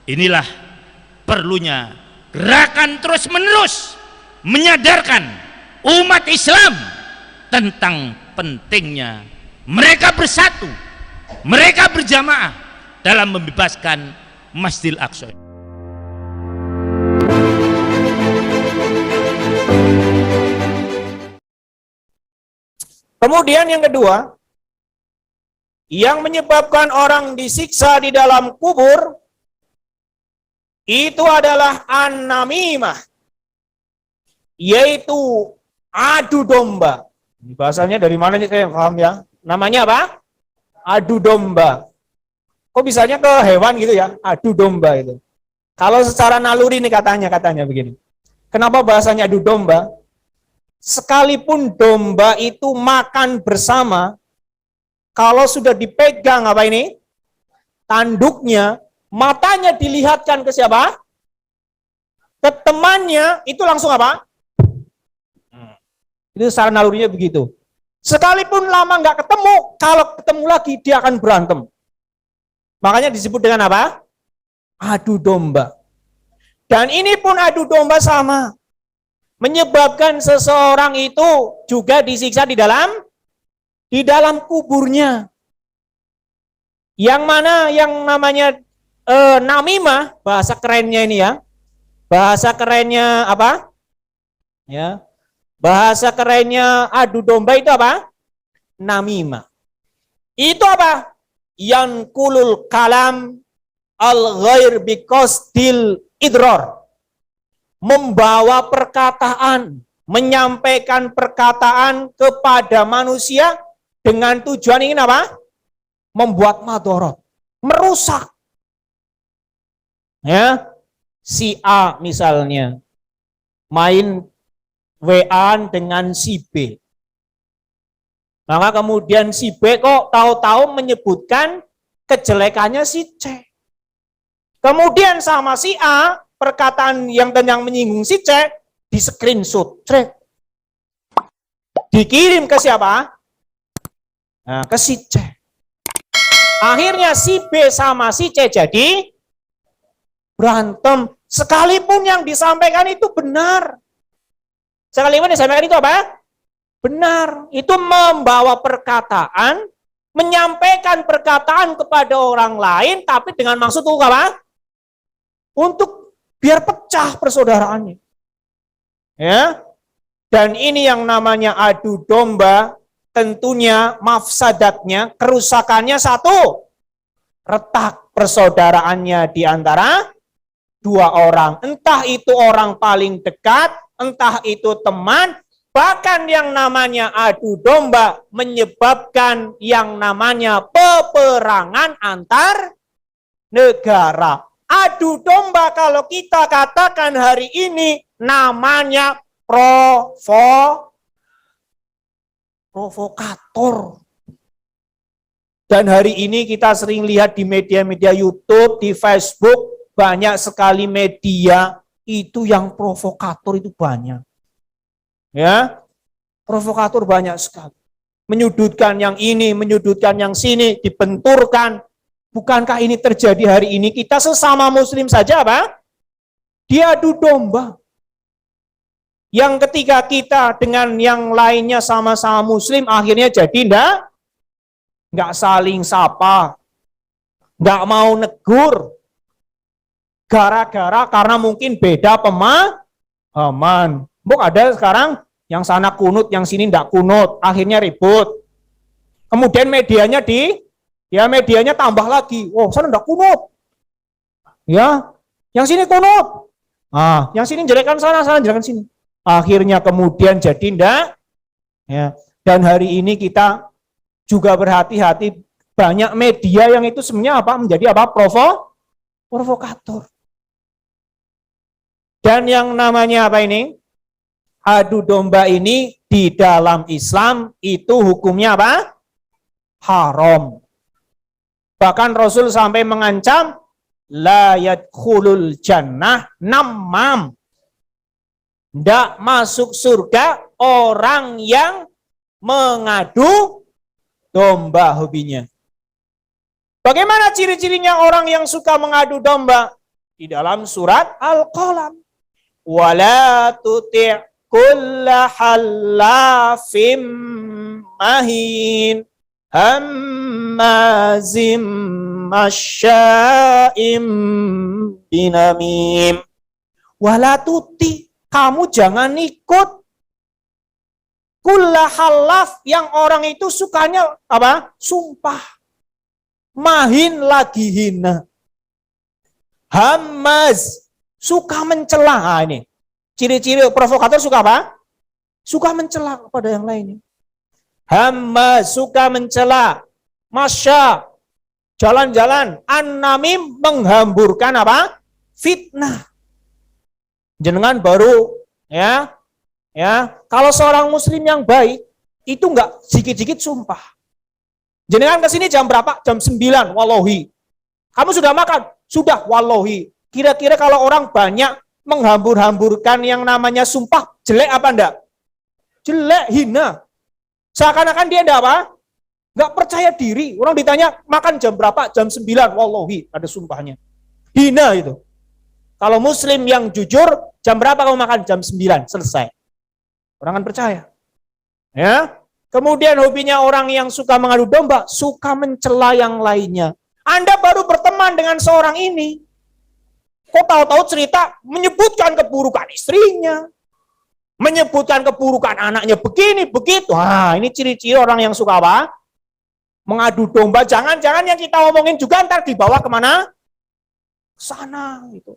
Inilah perlunya gerakan terus-menerus menyadarkan umat Islam tentang pentingnya mereka bersatu, mereka berjamaah dalam membebaskan Masjidil Aqsa. Kemudian yang kedua, yang menyebabkan orang disiksa di dalam kubur itu adalah an-namimah, yaitu adu domba. Bahasanya dari mana nih, saya paham ya? Namanya apa? Adu domba. Kok bisanya ke hewan gitu ya? Adu domba itu. Kalau secara naluri nih katanya begini. Kenapa bahasanya adu domba? Sekalipun domba itu makan bersama, kalau sudah dipegang apa ini? Tanduknya, matanya dilihatkan ke siapa? Ke temannya, itu langsung apa? Itu secara nalurinya begitu. Sekalipun lama nggak ketemu, kalau ketemu lagi dia akan berantem. Makanya disebut dengan apa? Adu domba. Dan ini pun adu domba sama. Menyebabkan seseorang itu juga disiksa di dalam kuburnya. Yang mana yang namanya namimah, bahasa kerennya ini ya. Bahasa kerennya apa? Ya. Bahasa kerennya adu domba itu apa? Namimah. Itu apa? Yanqulul kalam al-ghair biqasdil idrar. Membawa perkataan, menyampaikan perkataan kepada manusia dengan tujuan ingin apa? Membuat madorot, merusak. Ya, si A misalnya main WA dengan si B. Maka kemudian si B kok tahu-tahu menyebutkan kejelekannya si C. Kemudian sama si A, perkataan yang menyinggung si C di screenshot, dikirim ke siapa? Nah, ke si C. Akhirnya si B sama si C jadi berantem. Sekalipun yang disampaikan itu benar. Sekalipun yang disampaikan itu apa? Benar. Itu membawa perkataan, menyampaikan perkataan kepada orang lain, tapi dengan maksud apa? Untuk biar pecah persaudaraannya. Ya. Dan ini yang namanya adu domba, tentunya mafsadatnya, kerusakannya satu. Retak persaudaraannya di antara dua orang. Entah itu orang paling dekat, entah itu teman, bahkan yang namanya adu domba menyebabkan yang namanya peperangan antar negara. Adu domba kalau kita katakan hari ini namanya provokator. Dan hari ini kita sering lihat di media-media YouTube, di Facebook, banyak sekali media itu yang provokator itu banyak. Ya, provokator banyak sekali. Menyudutkan yang ini, menyudutkan yang sini, dibenturkan. Bukankah ini terjadi hari ini? Kita sesama muslim saja apa? Diadu domba. Yang ketika kita dengan yang lainnya sama-sama muslim, akhirnya jadi enggak saling sapa, enggak mau negur. Gara-gara karena mungkin beda pemahaman. Ada sekarang yang sana kunut, yang sini enggak kunut, akhirnya ribut. Kemudian medianya medianya tambah lagi. Oh, sana enggak kunut. Ya, yang sini kunut. Yang sini jelekkan sana jelekkan sini. Akhirnya kemudian jadi enggak. Ya. Dan hari ini kita juga berhati-hati, banyak media yang itu sebenarnya apa? Menjadi apa? Provokator. Dan yang namanya apa ini? Adu domba ini di dalam Islam itu hukumnya apa? Haram. Bahkan Rasul sampai mengancam la yadkhulul jannah namam. Tidak masuk surga orang yang mengadu domba hobinya. Bagaimana ciri-cirinya orang yang suka mengadu domba? di dalam surat Al-Qalam. Wala tuti' kulla hallafim mahin hammazim masya'im binamim. Wala tuti, kamu jangan ikut kulla halaf, yang orang itu sukanya apa? Sumpah. Mahin lagi hina. Hamaz, suka mencela. Nah, ini ciri-ciri provokator suka apa? Suka mencela kepada yang lainnya. Hamaz, suka mencela. Masya, jalan-jalan. An-namim, menghamburkan apa? Fitnah. Jenengan baru ya kalau seorang muslim yang baik itu enggak dikit-dikit sumpah. Jenengan ke sini jam berapa? Jam 9, wallahi. Kamu sudah makan? Sudah, wallahi. Kira-kira kalau orang banyak menghambur-hamburkan yang namanya sumpah, jelek apa enggak? Jelek, hina. Seakan-akan dia enggak apa? Enggak percaya diri. Orang ditanya makan jam berapa? Jam 9, wallahi, ada sumpahnya. Hina itu. Kalau muslim yang jujur, jam berapa kamu makan? Jam 9, selesai. Orang akan percaya. Ya. Kemudian hobinya orang yang suka mengadu domba, suka mencela yang lainnya. Anda baru berteman dengan seorang ini, kok tahu-tahu cerita menyebutkan keburukan istrinya, menyebutkan keburukan anaknya begini, begitu. Ini ciri-ciri orang yang suka apa? Mengadu domba. Jangan-jangan yang kita omongin juga ntar dibawa kemana? Sana gitu.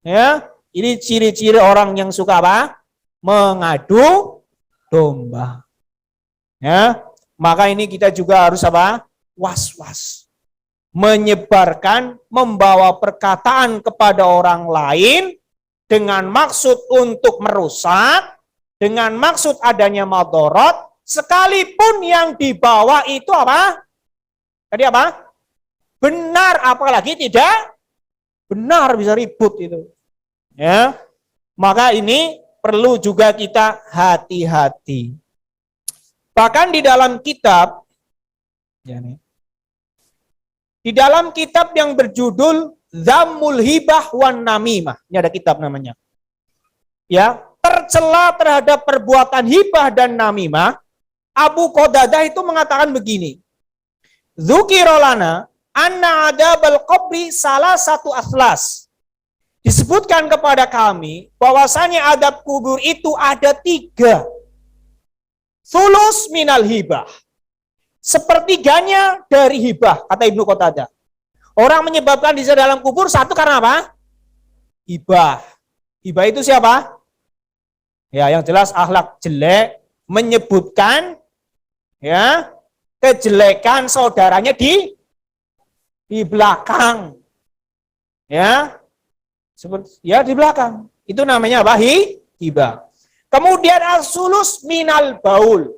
Ya, ini ciri-ciri orang yang suka apa? Mengadu domba. Ya, maka ini kita juga harus apa? Was-was. Menyebarkan, membawa perkataan kepada orang lain dengan maksud untuk merusak, dengan maksud adanya madorot, sekalipun yang dibawa itu apa? Tadi apa? Benar, apalagi tidak benar, bisa ribut itu. Ya. Maka ini perlu juga kita hati-hati. Bahkan di dalam kitab di dalam kitab yang berjudul Dhammul Hibah wan Namimah, ini ada kitab namanya. Ya, tercela terhadap perbuatan hibah dan namimah, Abu Qatadah itu mengatakan begini. Dzukirolana anna adabal qabri salah satu akhlas. Disebutkan kepada kami bahwasanya adab kubur itu ada 3. Thulus minal hibah. Sepertiganya dari hibah, kata Ibnu Qatadah. Orang menyebabkan di dalam kubur satu karena apa? Hibah. Hibah itu siapa? Ya, yang jelas akhlak jelek, menyebutkan ya kejelekan saudaranya di belakang. Ya. Di belakang. Itu namanya apa? Hibah. Kemudian as-sulus minal baul.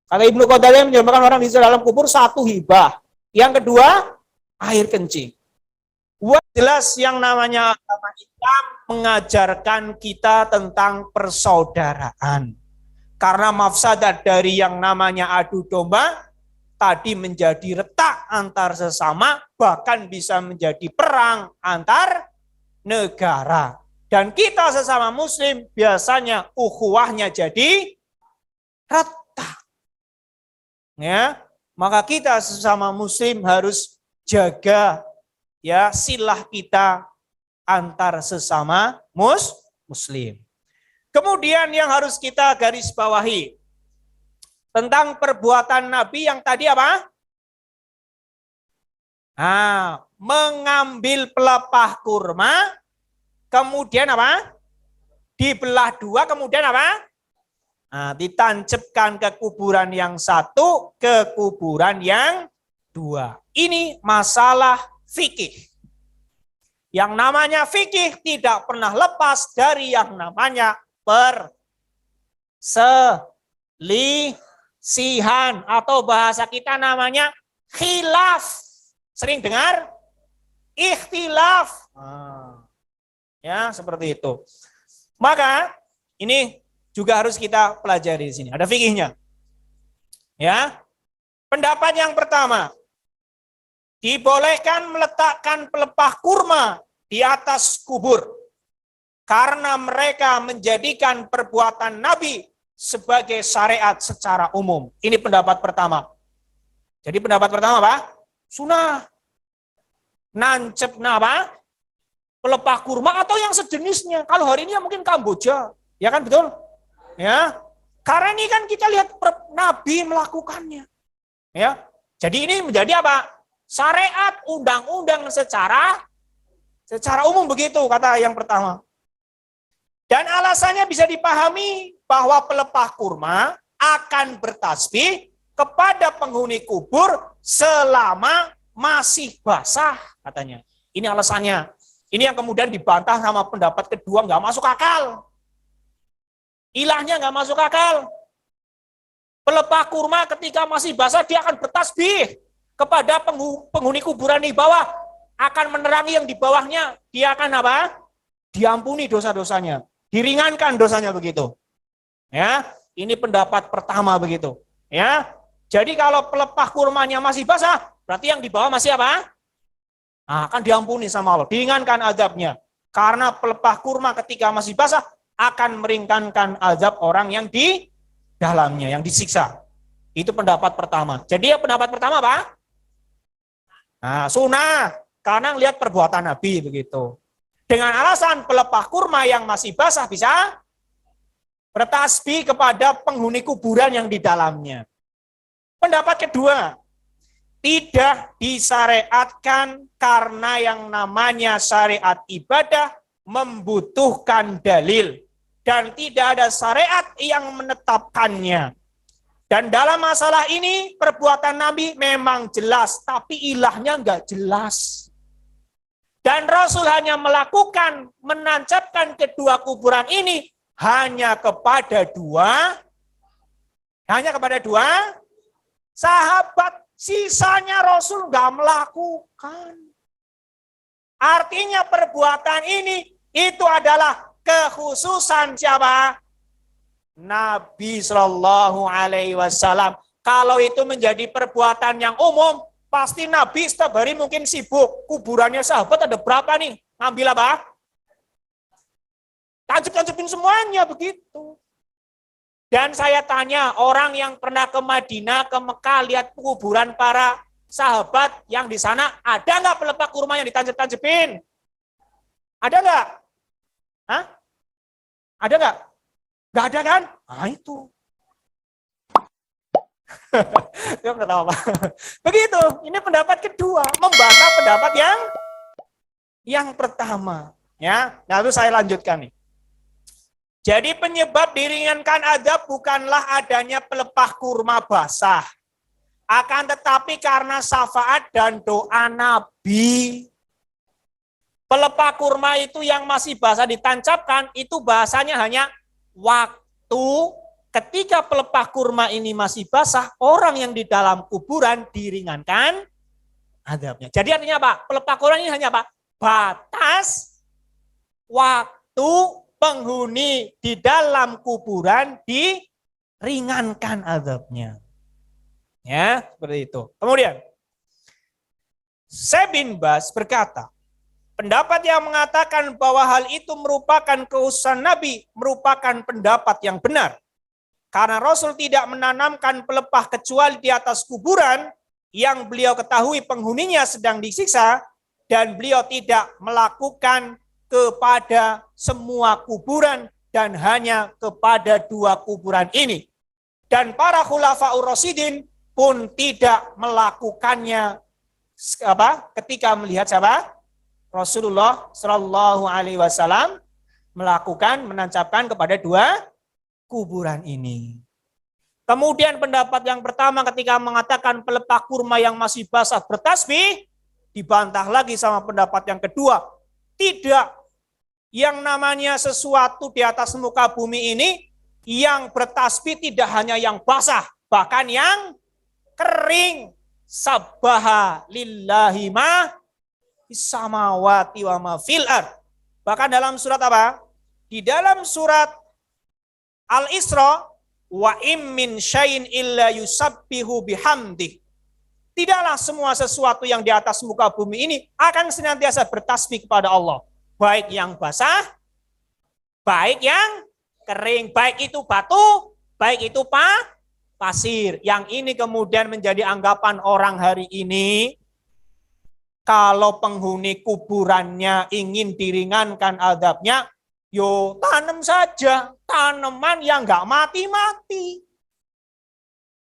Kata Ibnu Qatadah menyebabkan orang di dalam kubur satu hibah. Yang kedua, air kencing. Jelas yang namanya agama Islam mengajarkan kita tentang persaudaraan. Karena mafsadat dari yang namanya adu domba tadi menjadi retak antar sesama, bahkan bisa menjadi perang antar negara. Dan kita sesama muslim biasanya ukhuwahnya jadi retak. Ya, maka kita sesama muslim harus jaga ya silah kita antar sesama muslim. Kemudian yang harus kita garis bawahi tentang perbuatan Nabi yang tadi apa? Mengambil pelepah kurma, kemudian apa? Dibelah 2, kemudian apa? Ditancapkan ke kuburan yang satu, ke kuburan yang 2. Ini masalah fikih. Yang namanya fikih tidak pernah lepas dari yang namanya perselisihan atau bahasa kita namanya khilaf. Sering dengar? Ikhtilaf. Ya, seperti itu. Maka ini juga harus kita pelajari di sini. Ada fikihnya. Ya. Pendapat yang pertama, dibolehkan meletakkan pelepah kurma di atas kubur karena mereka menjadikan perbuatan Nabi sebagai syariat secara umum. Ini pendapat pertama. Jadi pendapat pertama apa? Sunnah. Nancep apa? Pelepah kurma atau yang sejenisnya. Kalau hari ini ya mungkin Kamboja. Ya kan betul? Ya. Karena ini kan kita lihat Nabi melakukannya. Ya. Jadi ini menjadi apa? Syariat, undang-undang secara umum begitu kata yang pertama. Dan alasannya bisa dipahami bahwa pelepah kurma akan bertasbih kepada penghuni kubur selama masih basah katanya. Ini alasannya. Ini yang kemudian dibantah sama pendapat kedua, nggak masuk akal. Ilahnya nggak masuk akal. Pelepah kurma ketika masih basah dia akan bertasbih kepada penghuni kuburan di bawah, akan menerangi yang di bawahnya. Dia akan apa? Diampuni dosa-dosanya. Diringankan dosanya begitu. Ya, ini pendapat pertama begitu. Ya, jadi kalau pelepah kurmanya masih basah, berarti yang di bawah masih apa? Nah, akan diampuni sama Allah, diringankan azabnya. Karena pelepah kurma ketika masih basah akan meringankan azab orang yang di dalamnya, yang disiksa. Itu pendapat pertama. Jadi ya pendapat pertama apa? Nah, sunnah, karena lihat perbuatan Nabi begitu. Dengan alasan pelepah kurma yang masih basah bisa bertasbih kepada penghuni kuburan yang di dalamnya. Pendapat kedua, tidak disyariatkan karena yang namanya syariat ibadah membutuhkan dalil dan tidak ada syariat yang menetapkannya. Dan dalam masalah ini perbuatan Nabi memang jelas, tapi ilahnya enggak jelas. Dan Rasul hanya melakukan, menancapkan kedua kuburan ini hanya kepada dua sahabat. Sisanya Rasul nggak melakukan. Artinya perbuatan ini itu adalah kekhususan siapa? Nabi Shallallahu Alaihi Wasallam. Kalau itu menjadi perbuatan yang umum, pasti Nabi setiap hari mungkin sibuk. Kuburannya sahabat ada berapa nih? Ngambil apa? Tancep-tancepin semuanya begitu. Dan saya tanya orang yang pernah ke Madinah, ke Mekah, lihat kuburan para sahabat yang di sana, ada nggak pelepah kurma yang ditancep-tancepin? Ada nggak? Hah? Ada nggak? Nggak ada kan? Nah itu. Begitu, ini pendapat kedua, membantah pendapat yang pertama. Ya, lalu saya lanjutkan nih. Jadi penyebab diringankan azab bukanlah adanya pelepah kurma basah. Akan tetapi karena syafaat dan doa Nabi. Pelepah kurma itu yang masih basah ditancapkan, itu bahasanya hanya waktu ketika pelepah kurma ini masih basah, orang yang di dalam kuburan diringankan azabnya. Jadi artinya apa? Pelepah kurma ini hanya apa? Batas waktu penghuni di dalam kuburan diringankan azabnya. Ya, seperti itu. Kemudian, Syekh bin Baz berkata, pendapat yang mengatakan bahwa hal itu merupakan kekhususan Nabi merupakan pendapat yang benar. Karena Rasul tidak menanamkan pelepah kecuali di atas kuburan yang beliau ketahui penghuninya sedang disiksa, dan beliau tidak melakukan kepada semua kuburan dan hanya kepada dua kuburan ini. Dan para khulafaur rasyidin pun tidak melakukannya ketika melihat siapa? Rasulullah Shallallahu Alaihi Wasallam melakukan, menancapkan kepada dua kuburan ini. Kemudian pendapat yang pertama ketika mengatakan pelepah kurma yang masih basah bertasbih, dibantah lagi sama pendapat yang kedua. Tidak. Yang namanya sesuatu di atas muka bumi ini yang bertasbih tidak hanya yang basah, bahkan yang kering. Sabbaha lillahi ma samawati wa ma fil ard. Bahkan dalam surat apa? Di dalam surat Al-Isra, wa im min syai'in illa yusabbihu bihamdih. Tidaklah semua sesuatu yang di atas muka bumi ini akan senantiasa bertasbih kepada Allah. Baik yang basah, baik yang kering, baik itu batu, baik itu pasir. Yang ini kemudian menjadi anggapan orang hari ini, kalau penghuni kuburannya ingin diringankan azabnya, yo tanam saja tanaman yang nggak mati-mati.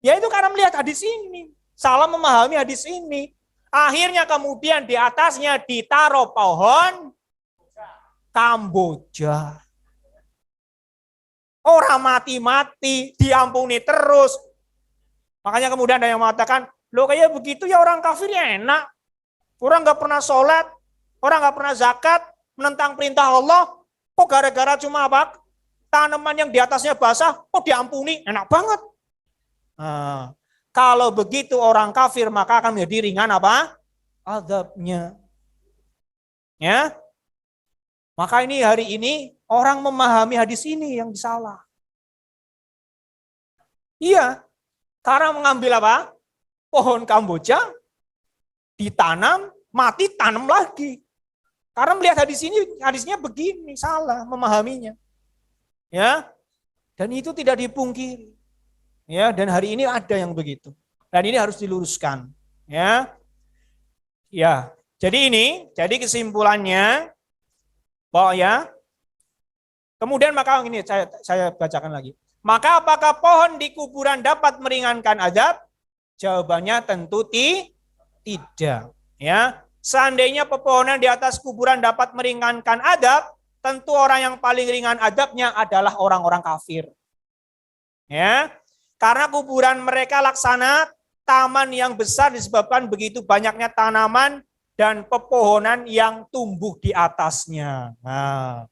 Ya itu karena melihat hadis ini. Salah memahami hadis ini. Akhirnya kemudian di atasnya ditaruh pohon Kamboja. Orang mati-mati, diampuni terus. Makanya kemudian ada yang mengatakan, loh kayak begitu ya orang kafir ya enak. Orang nggak pernah sholat, orang nggak pernah zakat, menentang perintah Allah. Kok gara-gara cuma apa? Tanaman yang di atasnya basah, kok diampuni? Enak banget. Nah, kalau begitu orang kafir maka akan menjadi ringan apa? Azabnya. Ya. Maka ini hari ini orang memahami hadis ini yang salah. Iya. Karena mengambil apa? Pohon Kamboja ditanam, mati tanam lagi. Karena melihat hadis ini, hadisnya begini, salah memahaminya. Ya. Dan itu tidak dipungkiri. Ya, dan hari ini ada yang begitu. Dan ini harus diluruskan, ya. Ya. Jadi kesimpulannya bahwa ya. Kemudian maka ini saya bacakan lagi. Maka apakah pohon di kuburan dapat meringankan azab? Jawabannya tentu tidak, ya. Seandainya pepohonan di atas kuburan dapat meringankan azab, tentu orang yang paling ringan azabnya adalah orang-orang kafir. Ya. Karena kuburan mereka laksana taman yang besar disebabkan begitu banyaknya tanaman dan pepohonan yang tumbuh di atasnya. Nah,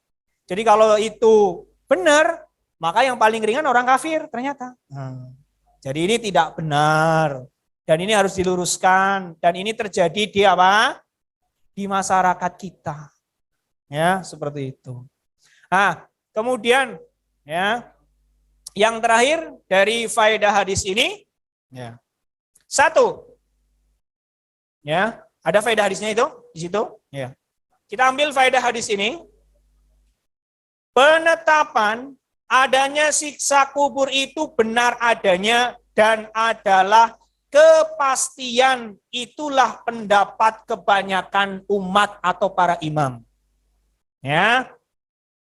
jadi kalau itu benar, maka yang paling ringan orang kafir ternyata. Nah, jadi ini tidak benar dan ini harus diluruskan dan ini terjadi di apa? Di masyarakat kita. Ya, seperti itu. Nah, kemudian ya, yang terakhir dari faedah hadis ini, ya. Satu, ya, ada faedah hadisnya itu di situ, ya. Kita ambil faedah hadis ini. Penetapan adanya siksa kubur itu benar adanya dan adalah kepastian, itulah pendapat kebanyakan umat atau para imam. Ya.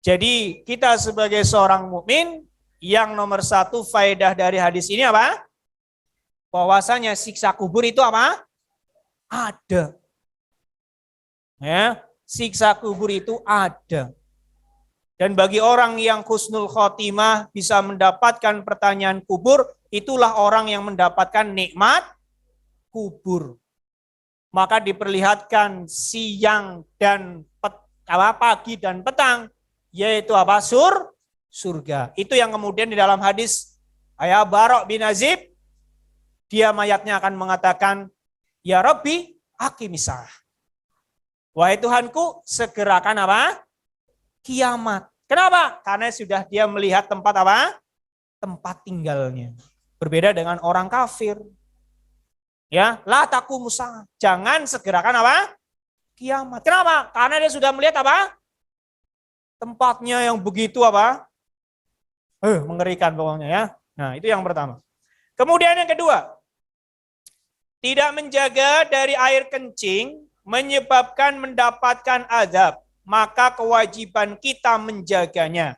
Jadi kita sebagai seorang mukmin, yang nomor satu faedah dari hadis ini apa? Bahwasanya siksa kubur itu apa? Ada. Ya, siksa kubur itu ada. Dan bagi orang yang husnul khotimah bisa mendapatkan pertanyaan kubur, itulah orang yang mendapatkan nikmat kubur. Maka diperlihatkan siang dan pagi dan petang, yaitu apa? Surga. Itu yang kemudian di dalam hadis Ayah Barok bin Azib, dia mayatnya akan mengatakan, ya Rabbi, aqimisah. Wahai Tuhanku, segerakan apa? Kiamat. Kenapa? Karena sudah dia melihat tempat apa? Tempat tinggalnya. Berbeda dengan orang kafir. Ya, la taqumusah. Jangan segerakan apa? Kiamat. Kenapa? Karena dia sudah melihat apa? Tempatnya yang begitu apa? Mengerikan pokoknya ya. Nah, itu yang pertama. Kemudian yang kedua, tidak menjaga dari air kencing menyebabkan mendapatkan azab, maka kewajiban kita menjaganya.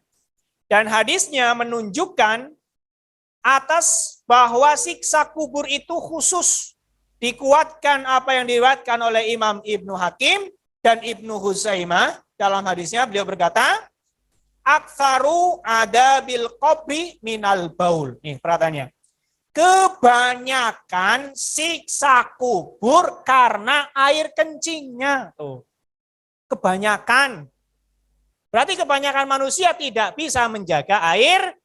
Dan hadisnya menunjukkan atas bahwa siksa kubur itu khusus. Dikuatkan apa yang diriwayatkan oleh Imam Ibnu Hakim dan Ibnu Huzaimah. Dalam hadisnya beliau berkata, aktsaru adabil qabri minal baul. Nih perhatiannya. Kebanyakan siksa kubur karena air kencingnya. Tuh. Kebanyakan. Berarti kebanyakan manusia tidak bisa menjaga air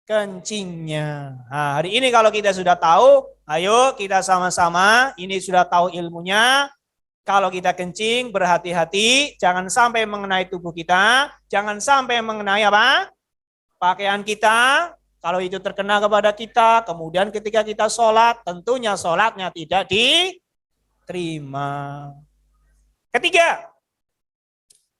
kencingnya. Nah, hari ini kalau kita sudah tahu, ayo kita sama-sama, ini sudah tahu ilmunya. Kalau kita kencing, berhati-hati, jangan sampai mengenai tubuh kita, jangan sampai mengenai apa? Pakaian kita, Kalau itu terkena kepada kita, kemudian ketika kita sholat, tentunya sholatnya tidak diterima. Ketiga,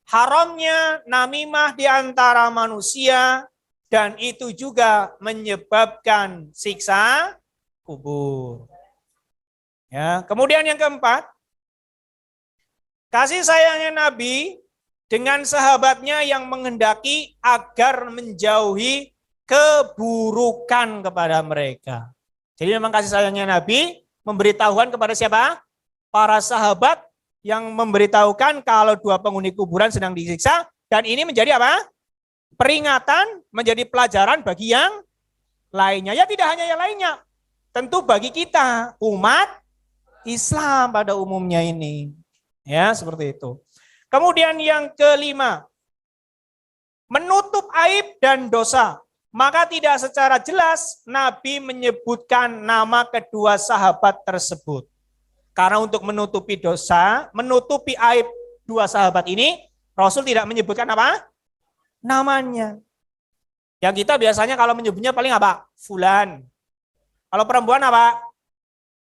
haramnya namimah di antara manusia, dan itu juga menyebabkan siksa kubur. Ya, kemudian yang keempat, kasih sayangnya Nabi dengan sahabatnya yang menghendaki agar menjauhi keburukan kepada mereka. Jadi memang kasih sayangnya Nabi memberitahuan kepada siapa? Para sahabat yang memberitahukan kalau dua penghuni kuburan sedang disiksa, dan ini menjadi apa? Peringatan, menjadi pelajaran bagi yang lainnya. Ya tidak hanya yang lainnya, tentu bagi kita umat Islam pada umumnya ini. Ya, seperti itu. Kemudian yang kelima, menutup aib dan dosa. Maka tidak secara jelas Nabi menyebutkan nama kedua sahabat tersebut. Karena untuk menutupi dosa, menutupi aib dua sahabat ini, Rasul tidak menyebutkan apa? Namanya. Yang kita biasanya kalau menyebutnya paling apa? Fulan. Kalau perempuan apa?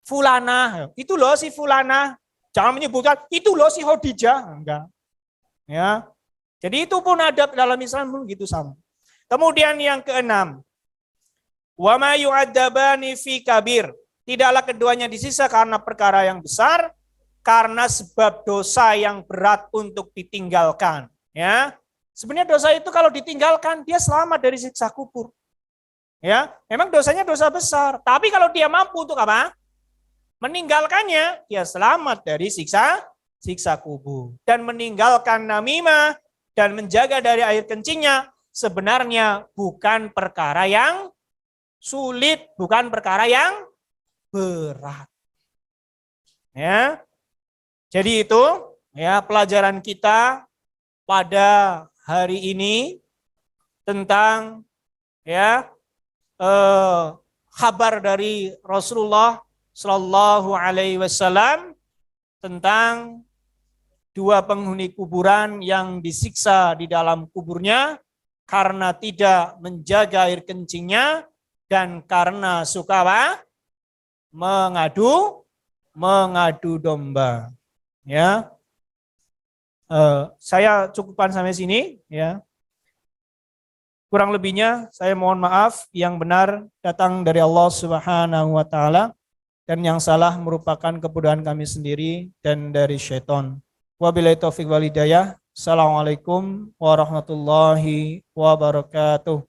Fulana. Itu loh si Fulana. Jangan menyebutkan itu loh si Khadijah. Enggak. Ya. Jadi itu pun adab dalam Islam pun gitu sama. Kemudian yang keenam, wa ma yu'adzabani fi kabir. Tidaklah keduanya disiksa karena perkara yang besar, karena sebab dosa yang berat untuk ditinggalkan. Ya, sebenarnya dosa itu kalau ditinggalkan dia selamat dari siksa kubur. Ya, memang dosanya dosa besar, tapi kalau dia mampu untuk apa? Meninggalkannya, dia selamat dari siksa kubur. Dan meninggalkan namimah dan menjaga dari air kencingnya sebenarnya bukan perkara yang sulit, bukan perkara yang berat. Ya. Jadi itu ya pelajaran kita pada hari ini tentang ya kabar dari Rasulullah Shallallahu Alaihi Wasallam tentang dua penghuni kuburan yang disiksa di dalam kuburnya karena tidak menjaga air kencingnya dan karena suka apa? Mengadu domba. Ya, saya cukupkan sampai sini. Ya, kurang lebihnya saya mohon maaf. Yang benar datang dari Allah Subhanahu Wa Taala dan yang salah merupakan kebodohan kami sendiri dan dari syaitan. Wabillahi taufiq wal hidayah. Assalamualaikum warahmatullahi wabarakatuh.